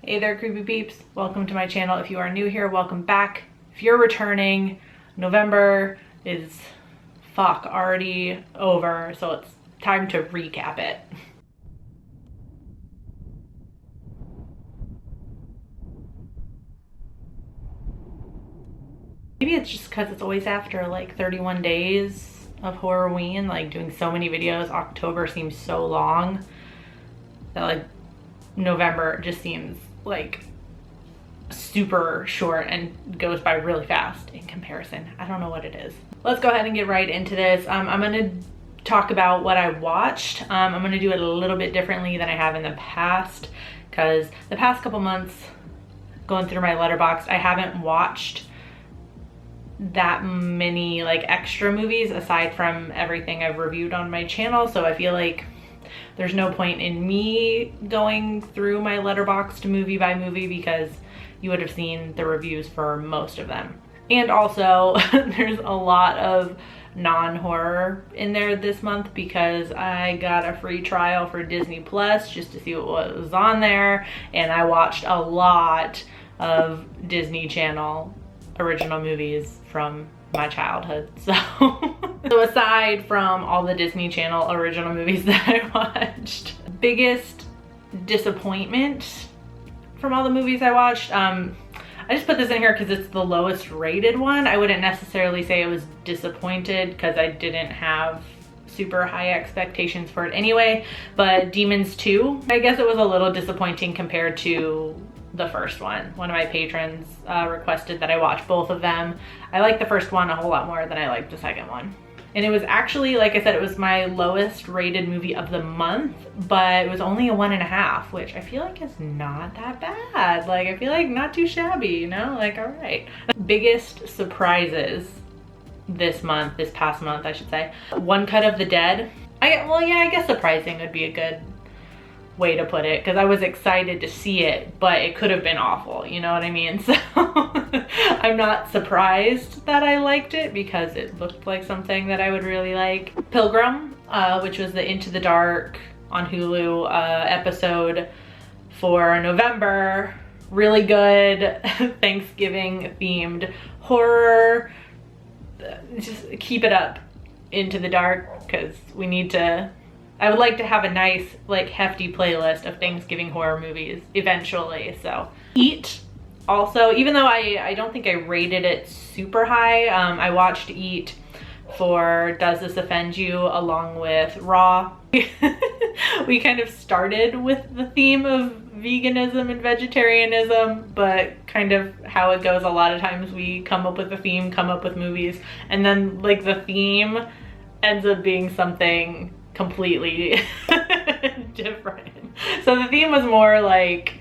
Hey there, creepy peeps. Welcome to my channel. If you are new here, welcome back. If you're returning, November is already over, so it's time to recap it. Maybe it's just because it's always after like 31 days of Horrorween, like doing so many videos. October seems so long that like November just seems like super short and goes by really fast in comparison. I don't know what it is. Let's go ahead and get right into this. I'm gonna talk about what I watched. I'm gonna do it a little bit differently than I have in the past, because the past couple months going through my letterbox, I haven't watched that many like extra movies aside from everything I've reviewed on my channel. So I feel like there's no point in me going through my letterboxd movie by movie, because you would have seen the reviews for most of them. And also there's a lot of non-horror in there this month because I got a free trial for Disney Plus just to see what was on there, and I watched a lot of Disney Channel original movies from my childhood. So aside from all the Disney Channel original movies that I watched, biggest disappointment from all the movies I watched, I just put this in here because it's the lowest rated one. I wouldn't necessarily say I was disappointed because I didn't have super high expectations for it anyway, but Demons 2, I guess it was a little disappointing compared to the first one. One of my patrons requested that I watch both of them. I liked the first one a whole lot more than I liked the second one. And it was actually, like I said, it was my lowest rated movie of the month, but it was only a 1.5, which I feel like is not that bad. Like, I feel like not too shabby, you know? Like, all right. Biggest surprises this month, this past month, I should say. One Cut of the Dead. Well, yeah, I guess surprising would be a good way to put it, because I was excited to see it, but it could have been awful, you know what I mean? So I'm not surprised that I liked it because it looked like something that I would really like. Pilgrim, which was the Into the Dark on Hulu episode for November. Really good Thanksgiving themed horror. Just keep it up, Into the Dark, because we need to, I would like to have a nice, like, hefty playlist of Thanksgiving horror movies eventually. So Eat, also, even though I don't think I rated it super high, I watched Eat for Does This Offend You along with Raw. We kind of started with the theme of veganism and vegetarianism, but kind of how it goes a lot of times, we come up with a theme, come up with movies, and then like the theme ends up being something completely different. So the theme was more like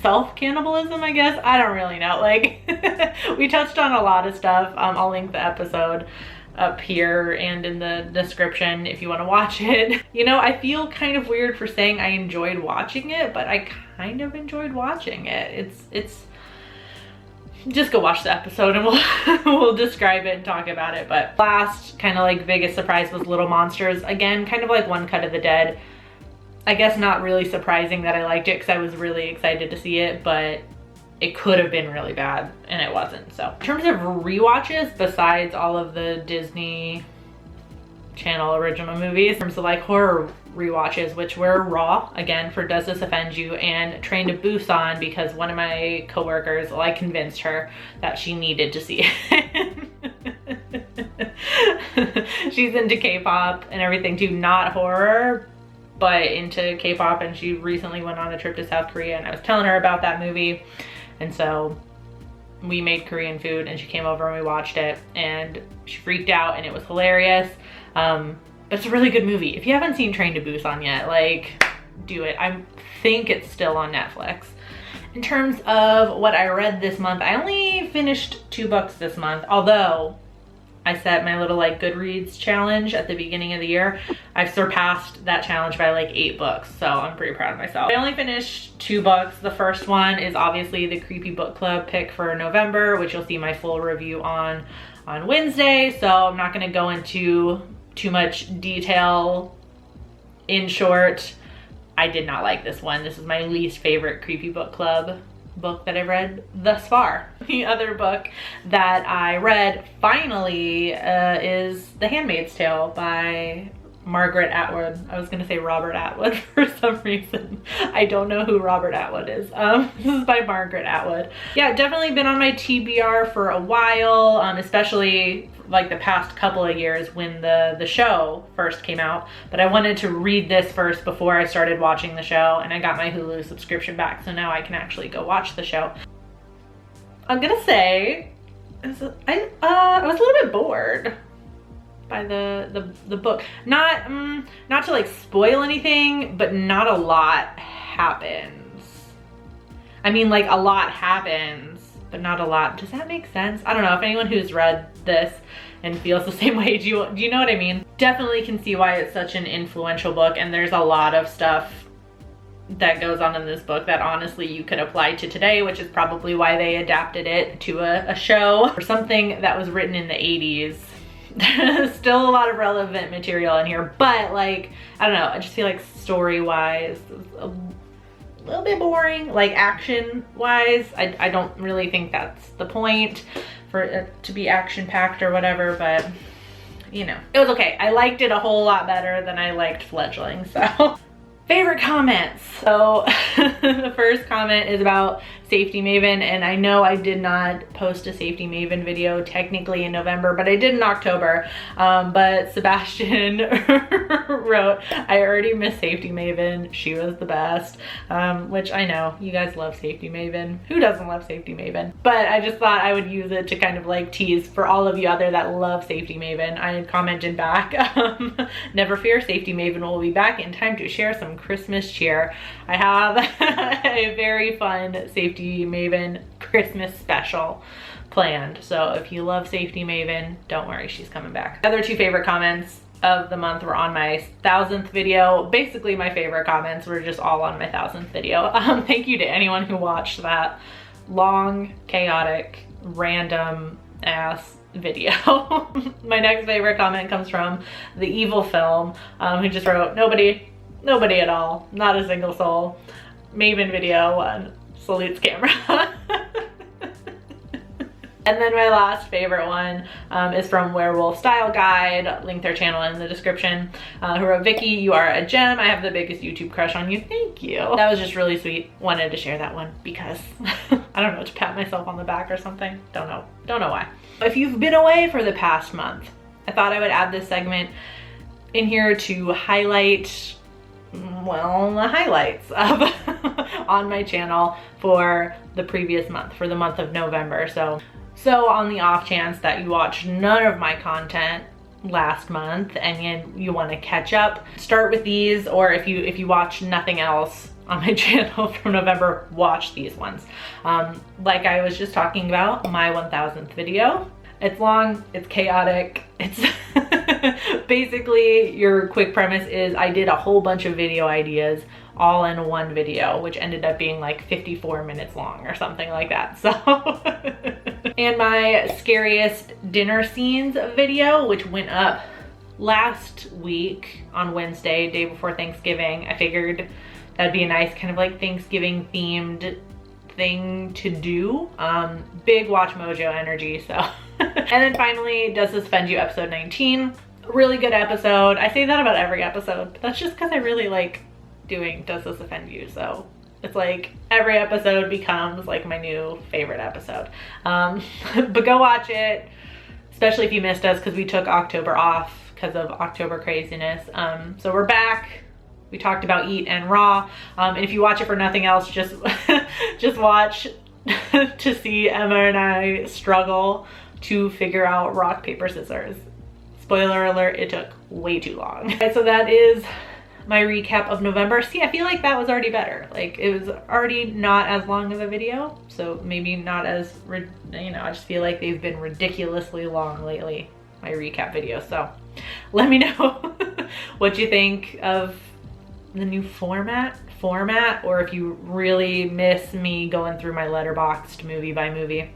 self-cannibalism, I guess. I don't really know. Like, we touched on a lot of stuff. I'll link the episode up here and in the description if you want to watch it. You know, I feel kind of weird for saying I enjoyed watching it, but I kind of enjoyed watching it. It's just go watch the episode and we'll describe it and talk about it. But last kind of like biggest surprise was Little Monsters. Again, kind of like One Cut of the Dead. I guess not really surprising that I liked it because I was really excited to see it, but it could have been really bad and it wasn't. So in terms of rewatches, besides all of the Disney Channel original movies, in terms of like horror rewatches, which were Raw, again, for Does This Offend You, and Train to Busan, because one of my coworkers, well, I convinced her that she needed to see it. She's into K-pop and everything too, not horror, but into K-pop, and she recently went on a trip to South Korea, and I was telling her about that movie, and so we made Korean food and she came over and we watched it, and she freaked out and it was hilarious. But it's a really good movie. If you haven't seen Train to Busan yet, like, do it. I think it's still on Netflix. In terms of what I read this month, I only finished 2 books this month, although I set my little like Goodreads challenge at the beginning of the year. I've surpassed that challenge by like 8 books, so I'm pretty proud of myself. I only finished 2 books. The first one is obviously the Creepy Book Club pick for November, which you'll see my full review on Wednesday, so I'm not gonna go into too much detail. In short, I did not like this one. This is my least favorite Creepy Book Club book that I've read thus far. The other book that I read finally is The Handmaid's Tale by Margaret Atwood. I was gonna say Robert Atwood for some reason. I don't know who Robert Atwood is. This is by Margaret Atwood. Yeah, definitely been on my TBR for a while, especially like the past couple of years when the show first came out. But I wanted to read this first before I started watching the show, and I got my Hulu subscription back, so now I can actually go watch the show. I'm gonna say, I was a little bit bored by the book. Not to like spoil anything, but not a lot happens. I mean, like a lot happens, but not a lot. Does that make sense? I don't know if anyone who's read this and feels the same way, do you know what I mean? Definitely can see why it's such an influential book, and there's a lot of stuff that goes on in this book that honestly you could apply to today, which is probably why they adapted it to a show or something that was written in the 80s. There's still a lot of relevant material in here, but like, I don't know, I just feel like story-wise, a little bit boring. Like action-wise, I don't really think that's the point for it to be action-packed or whatever, but you know, it was okay. I liked it a whole lot better than I liked Fledgling, so. Favorite comments. So the first comment is about Safety Maven, and I know I did not post a Safety Maven video technically in November, but I did in October. But Sebastian wrote, I already miss Safety Maven. She was the best, which I know you guys love Safety Maven. Who doesn't love Safety Maven? But I just thought I would use it to kind of like tease for all of you out there that love Safety Maven. I commented back, never fear, Safety Maven will be back in time to share some Christmas cheer. I have a very fun Safety Maven Christmas special planned. So if you love Safety Maven, don't worry, she's coming back. The other two favorite comments of the month were on my 1000th video. Basically my favorite comments were just all on my 1000th video. Thank you to anyone who watched that long, chaotic, random ass video. My next favorite comment comes from The Evil Film, who just wrote, nobody at all, not a single soul. Maven video 1, salutes camera. And then my last favorite one is from Werewolf Style Guide, link their channel in the description, who wrote, Vicky, you are a gem. I have the biggest YouTube crush on you. Thank you. That was just really sweet. Wanted to share that one because, I don't know, to pat myself on the back or something. Don't know why. If you've been away for the past month, I thought I would add this segment in here to highlight, well, the highlights of on my channel for the previous month, for the month of November. So on the off chance that you watched none of my content last month and you want to catch up, start with these, or if you watch nothing else on my channel from November, watch these ones. Like I was just talking about, my 1000th video. It's long, it's chaotic, it's basically your quick premise is I did a whole bunch of video ideas all in one video, which ended up being like 54 minutes long or something like that. So, and my scariest dinner scenes video, which went up last week on Wednesday, day before Thanksgiving. I figured that'd be a nice kind of like Thanksgiving themed thing to do. Big Watch Mojo energy, so. And then finally, Does This Offend You, episode 19. Really good episode. I say that about every episode, but that's just because I really like doing Does This Offend You, so it's like every episode becomes like my new favorite episode. But go watch it, especially if you missed us, because we took October off because of October craziness. So we're back. We talked about Eat and Raw. And if you watch it for nothing else, just watch to see Emma and I struggle to figure out rock, paper, scissors. Spoiler alert, it took way too long. Alright, so that is my recap of November. See, I feel like that was already better. Like, it was already not as long of a video, so maybe not as, you know, I just feel like they've been ridiculously long lately, my recap videos. So let me know what you think of the new format, or if you really miss me going through my letterboxed movie by movie.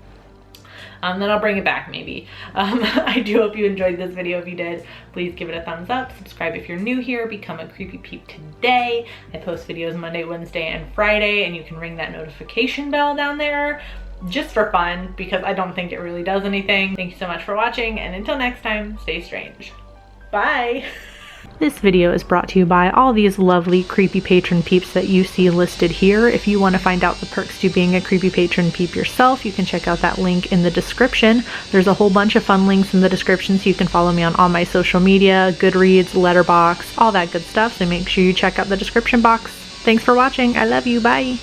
then I'll bring it back maybe. I do hope you enjoyed this video. If you did, please give it a thumbs up. Subscribe if you're new here. Become a Creepy Peep today. I post videos Monday, Wednesday, and Friday, and you can ring that notification bell down there just for fun, because I don't think it really does anything. Thank you so much for watching, and until next time, stay strange. Bye. This video is brought to you by all these lovely creepy patron peeps that you see listed here. If you want to find out the perks to being a creepy patron peep yourself, you can check out that link in the description. There's a whole bunch of fun links in the description, so you can follow me on all my social media, Goodreads, Letterboxd, all that good stuff. So make sure you check out the description box. Thanks for watching. I love you. Bye.